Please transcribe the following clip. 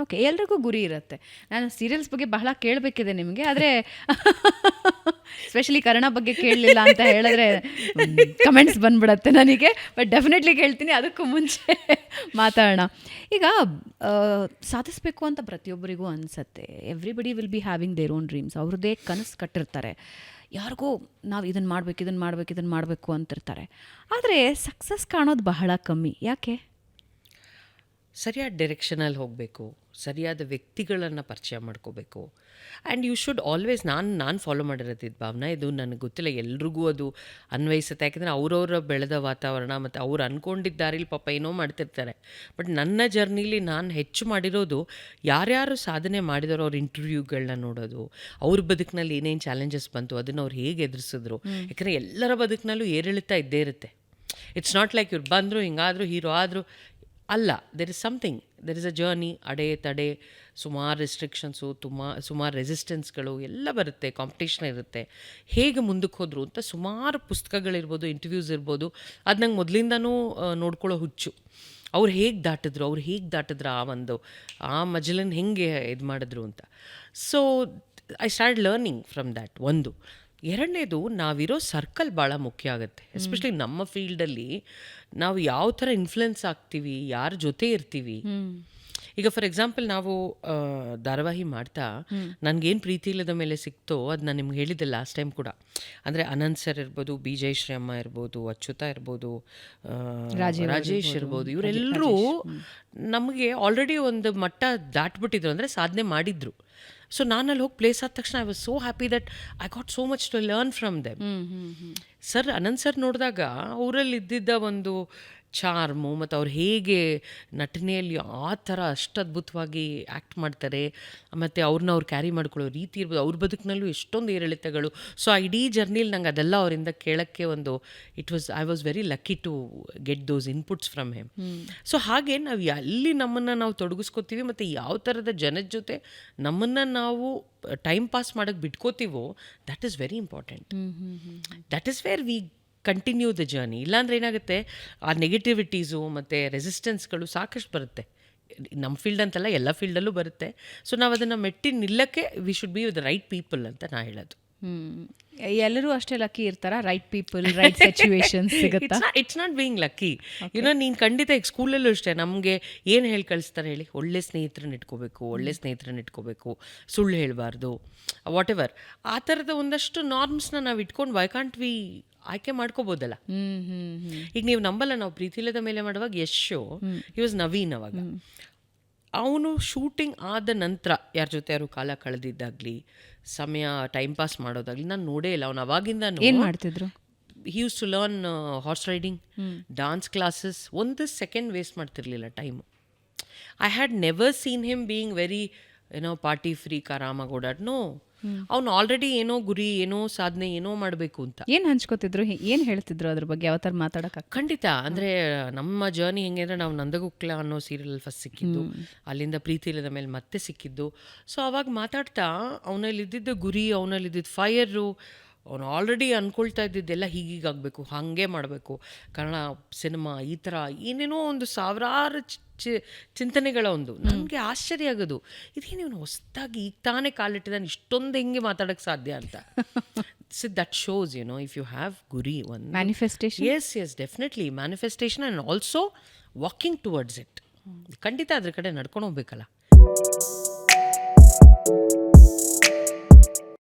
Okay, ಎಲ್ರಿಗೂ ಗುರಿ ಇರುತ್ತೆ. ನಾನು ಸೀರಿಯಲ್ಸ್ ಬಗ್ಗೆ ಬಹಳ ಕೇಳಬೇಕಿದೆ ನಿಮಗೆ, ಆದರೆ ಸ್ಪೆಷಲಿ ಕನ್ನಡ ಬಗ್ಗೆ ಕೇಳಲಿಲ್ಲ ಅಂತ ಹೇಳಿದ್ರೆ ಕಮೆಂಟ್ಸ್ ಬಂದ್ಬಿಡತ್ತೆ ನನಗೆ. ಬಟ್ ಡೆಫಿನೆಟ್ಲಿ ಕೇಳ್ತೀನಿ, ಅದಕ್ಕೂ ಮುಂಚೆ ಮಾತಾಡೋಣ. ಈಗ ಸಾಧಿಸಬೇಕು ಅಂತ ಪ್ರತಿಯೊಬ್ಬರಿಗೂ ಅನಿಸುತ್ತೆ. Everybody will be having their own dreams. ಅವ್ರದ್ದೇ ಕನಸು ಕಟ್ಟಿರ್ತಾರೆ. ಯಾರಿಗೂ ನಾವು ಇದನ್ನು ಮಾಡಬೇಕು ಅಂತಿರ್ತಾರೆ. ಆದರೆ ಸಕ್ಸಸ್ ಕಾಣೋದು ಬಹಳ ಕಮ್ಮಿ. ಯಾಕೆ? ಸರಿಯಾದ ಡೈರೆಕ್ಷನಲ್ಲಿ ಹೋಗಬೇಕು, ಸರಿಯಾದ ವ್ಯಕ್ತಿಗಳನ್ನು ಪರಿಚಯ ಮಾಡ್ಕೋಬೇಕು. ಆ್ಯಂಡ್ ಯು ಶುಡ್ ಆಲ್ವೇಸ್, ನಾನು ಫಾಲೋ ಮಾಡಿರೋದಿದ್ದು ಭಾವನಾ, ಇದು ನನಗೆ ಗೊತ್ತಿಲ್ಲ ಎಲ್ರಿಗೂ ಅದು ಅನ್ವಯಿಸುತ್ತೆ. ಯಾಕೆಂದರೆ ಅವರವರ ಬೆಳೆದ ವಾತಾವರಣ ಮತ್ತು ಅವ್ರು ಅಂದ್ಕೊಂಡಿದ್ದಾರಿಲ್ಲಿ ಪಾಪ ಏನೋ ಮಾಡ್ತಿರ್ತಾರೆ. ಬಟ್ ನನ್ನ ಜರ್ನಿಲಿ ನಾನು ಹೆಚ್ಚು ಮಾಡಿರೋದು ಯಾರ್ಯಾರು ಸಾಧನೆ ಮಾಡಿದಾರೋ ಅವ್ರ ಇಂಟರ್ವ್ಯೂಗಳನ್ನ ನೋಡೋದು, ಅವ್ರ ಬದುಕಿನಲ್ಲಿ ಏನೇನು ಚಾಲೆಂಜಸ್ ಬಂತು ಅದನ್ನು ಅವ್ರು ಹೇಗೆ ಎದುರಿಸಿದ್ರು. ಯಾಕೆಂದರೆ ಎಲ್ಲರ ಬದುಕಿನಲ್ಲೂ ಏರಿಳಿತ ಇದ್ದೇ ಇರುತ್ತೆ. ಇಟ್ಸ್ ನಾಟ್ ಲೈಕ್ ಇವ್ರು ಬಂದರು ಹಿಂಗಾದರೂ ಹೀರೋ ಆದರೂ ಅಲ್ಲ. There is something, there is a journey. ಅಡೆ ತಡೆ, ಸುಮಾರು ರೆಸ್ಟ್ರಿಕ್ಷನ್ಸು, ಸುಮಾರು ರೆಸಿಸ್ಟೆನ್ಸ್ಗಳು ಎಲ್ಲ ಬರುತ್ತೆ, ಕಾಂಪಿಟೇಷನ್ ಇರುತ್ತೆ. ಹೇಗೆ ಮುಂದಕ್ಕೆ ಹೋದರು ಅಂತ ಸುಮಾರು ಪುಸ್ತಕಗಳಿರ್ಬೋದು, ಇಂಟರ್ವ್ಯೂಸ್ ಇರ್ಬೋದು. ಅದು ನಂಗೆ ಮೊದಲಿಂದನೂ ನೋಡ್ಕೊಳ್ಳೋ ಹುಚ್ಚು. ಅವ್ರು ಹೇಗೆ ದಾಟಿದ್ರು ಆ ಮಜಲನ್ನು ಹೆಂಗೆ ಇದು ಮಾಡಿದ್ರು ಅಂತ. So I start learning from that. ಒಂದು. ಎರಡನೇದು, ನಾವಿರೋ ಸರ್ಕಲ್ ಭಾಳ ಮುಖ್ಯ ಆಗುತ್ತೆ. ಎಸ್ಪೆಷಲಿ ನಮ್ಮ ಫೀಲ್ಡಲ್ಲಿ ನಾವು ಯಾವ ಥರ ಇನ್ಫ್ಲುಯೆನ್ಸ್ ಆಗ್ತೀವಿ, ಯಾರ ಜೊತೆ ಇರ್ತೀವಿ. ಈಗ ಫಾರ್ ಎಕ್ಸಾಂಪಲ್ ನಾವು ಧಾರಾವಾಹಿ ಮಾಡ್ತಾ ನನಗೇನು ಪ್ರೀತಿ ಇಲ್ಲದ ಮೇಲೆ ಸಿಕ್ತೋ ಅದು ನಾನು ನಿಮ್ಗೆ ಹೇಳಿದ್ದೆ ಲಾಸ್ಟ್ ಟೈಮ್ ಕೂಡ. ಅಂದರೆ ಅನಂತ್ ಸರ್ ಇರ್ಬೋದು, ಬಿ ಜಯಶ್ರೀ ಅಮ್ಮ ಇರ್ಬೋದು, ಅಚ್ಯುತ ಇರ್ಬೋದು, ರಾಜೇಶ್ ಇರ್ಬೋದು, ಇವರೆಲ್ಲರೂ ನಮಗೆ ಆಲ್ರೆಡಿ ಒಂದು ಮಟ್ಟ ದಾಟ್ಬಿಟ್ಟಿದ್ರು, ಅಂದರೆ ಸಾಧನೆ ಮಾಡಿದ್ರು. ಸೊ ನಾನಲ್ಲಿ ಹೋಗಿ ಪ್ಲೇಸ್ ಆದ ತಕ್ಷಣ I was so happy that I got so much to learn from them. Sir Anant sir ನೋಡಿದಾಗ ಅವರಲ್ಲಿ ಇದ್ದಿದ್ದ ಒಂದು ಚಾರ್ಮು ಮತ್ತು ಅವ್ರು ಹೇಗೆ ನಟನೆಯಲ್ಲಿ ಆ ಥರ ಅಷ್ಟು ಅದ್ಭುತವಾಗಿ ಆ್ಯಕ್ಟ್ ಮಾಡ್ತಾರೆ, ಮತ್ತು ಅವ್ರು ಕ್ಯಾರಿ ಮಾಡ್ಕೊಳ್ಳೋ ರೀತಿ ಇರ್ಬೋದು, ಅವ್ರ ಬದುಕಿನಲ್ಲೂ ಎಷ್ಟೊಂದು ಏರಿಳಿತಗಳು. ಸೊ ಆ ಇಡೀ ಜರ್ನಿಲಿ ನಂಗೆ ಅದೆಲ್ಲ ಅವರಿಂದ ಕೇಳೋಕ್ಕೆ ಒಂದು I was very lucky to get those inputs from him. So ಹಾಗೆ ನಾವು ಎಲ್ಲಿ ನಮ್ಮನ್ನು ನಾವು ತೊಡಗಿಸ್ಕೋತೀವಿ ಮತ್ತು ಯಾವ ಥರದ ಜನದ ಜೊತೆ ನಮ್ಮನ್ನು ನಾವು ಟೈಮ್ ಪಾಸ್ ಮಾಡೋಕ್ಕೆ ಬಿಟ್ಕೋತೀವೋ, that is very important. That is where we continue the journey. ಇಲ್ಲಾಂದರೆ ಏನಾಗುತ್ತೆ, ಆ ನೆಗೆಟಿವಿಟೀಸು ಮತ್ತು ರೆಸಿಸ್ಟೆನ್ಸ್ಗಳು ಸಾಕಷ್ಟು ಬರುತ್ತೆ. ನಮ್ಮ ಫೀಲ್ಡ್ ಅಂತಲ್ಲ, ಎಲ್ಲ ಫೀಲ್ಡಲ್ಲೂ ಬರುತ್ತೆ. ಸೊ ನಾವು ಅದನ್ನು ಮೆಟ್ಟಿ ನಿಲ್ಲಕ್ಕೆ we should be with the right people ಅಂತ ನಾ ಹೇಳೋದು. ಎಲ್ಲರೂ ಅಷ್ಟೇ ಲಕ್ಕಿ ಇರ್ತಾರ? ರೈಟ್ ಪೀಪಲ್, ರೈಟ್ ಸಿಚುವೇಶನ್ ಸಿಗುತ್ತಾ? It's not being lucky. ನೀನು ಖಂಡಿತ ಈಗ ಸ್ಕೂಲಲ್ಲೂ ಅಷ್ಟೇ ನಮಗೆ ಏನು ಹೇಳಿ ಕಳಿಸ್ತಾರೆ ಹೇಳಿ, ಒಳ್ಳೆ ಸ್ನೇಹಿತರನ್ನ ಇಟ್ಕೋಬೇಕು, ಸುಳ್ಳು ಹೇಳಬಾರ್ದು, ವಾಟ್ ಎವರ್. ಆ ಥರದ ಒಂದಷ್ಟು ನಾರ್ಮ್ಸ್ನ ನಾವು ಇಟ್ಕೊಂಡು ವೈ ಕಾಂಟ್ ವಿ ಆಯ್ಕೆ ಮಾಡ್ಕೋಬೋದಲ್ಲ. ಈಗ ನೀವು ನಂಬಲ್ಲ, ನಾವು ಪ್ರೀತಿಲದ ಮೇಲೆ ಮಾಡುವಾಗ ಯಶು ಹಿ ವಾಸ್ ನವೀನ್. ಅವಾಗ ಅವನು ಶೂಟಿಂಗ್ ಆದ ನಂತರ ಯಾರ ಜೊತೆ ಯಾರು ಕಾಲ ಕಳೆದಿದ್ದಾಗಲಿ, ಸಮಯ ಟೈಮ್ ಪಾಸ್ ಮಾಡೋದಾಗಲಿ ನಾನು ನೋಡೇ ಇಲ್ಲ. ಅವನು ಅವಾಗಿಂದ ಏನು ಮಾಡ್ತಿದ್ರು? He use to learn horse riding, dance classes. ಒಂದು ಸೆಕೆಂಡ್ ವೇಸ್ಟ್ ಮಾಡ್ತಿರ್ಲಿಲ್ಲ time. I had never seen him being very party free ಆರಾಮಾಗಿ ಓಡಾಡ್ನೋ. ಅವ್ನು ಆಲ್ರೆಡಿ ಏನೋ ಗುರಿ, ಏನೋ ಸಾಧನೆ, ಏನೋ ಮಾಡಬೇಕು ಅಂತ. ಏನು ಹಂಚ್ಕೋತಿದ್ರು, ಏನು ಹೇಳ್ತಿದ್ರು ಅದ್ರ ಬಗ್ಗೆ? ಯಾವ ಥರ ಮಾತಾಡೋಕೆ? ಖಂಡಿತ. ಅಂದರೆ ನಮ್ಮ ಜರ್ನಿ ಹೆಂಗೆ ಅಂದರೆ, ನಾವು ನಂದಗುಕ್ಲ ಅನ್ನೋ ಸೀರಿಯಲ್ ಫಸ್ಟ್ ಸಿಕ್ಕಿದ್ದು, ಅಲ್ಲಿಂದ ಪ್ರೀತಿ ಇಲ್ಲದ ಮೇಲೆ ಮತ್ತೆ ಸಿಕ್ಕಿದ್ದು. ಸೊ ಅವಾಗ ಮಾತಾಡ್ತಾ ಅವನಲ್ಲಿ ಇದ್ದಿದ್ದ ಗುರಿ, ಅವನಲ್ಲಿ ಇದ್ದಿದ್ದು ಫೈರು, ಅವನು ಆಲ್ರೆಡಿ ಅಂದ್ಕೊಳ್ತಾ ಇದ್ದಿದ್ದೆಲ್ಲ ಹೀಗೀಗಾಗಬೇಕು, ಹಾಗೆ ಮಾಡಬೇಕು, ಕನ್ನಡ ಸಿನಿಮಾ ಈ ಥರ ಏನೇನೋ ಒಂದು ಸಾವಿರಾರು ಚಿಂತನೆಗಳ ಒಂದು. ನನಗೆ ಆಶ್ಚರ್ಯ ಆಗೋದು, ಇದೇನು ಇವನು ಹೊಸದಾಗಿ ಈಗ ತಾನೇ ಕಾಲಿಟ್ಟಿದ್ದಾನೆ, ಇಷ್ಟೊಂದು ಹೆಂಗೆ ಮಾತಾಡೋಕ್ಕೆ ಸಾಧ್ಯ ಅಂತ. So that shows if you have ಗುರಿ, ಒಂದು manifestation. Yes definitely manifestation and also walking towards it. ಖಂಡಿತ ಅದ್ರ ಕಡೆ ನಡ್ಕೊಂಡು ಹೋಗ್ಬೇಕಲ್ಲ.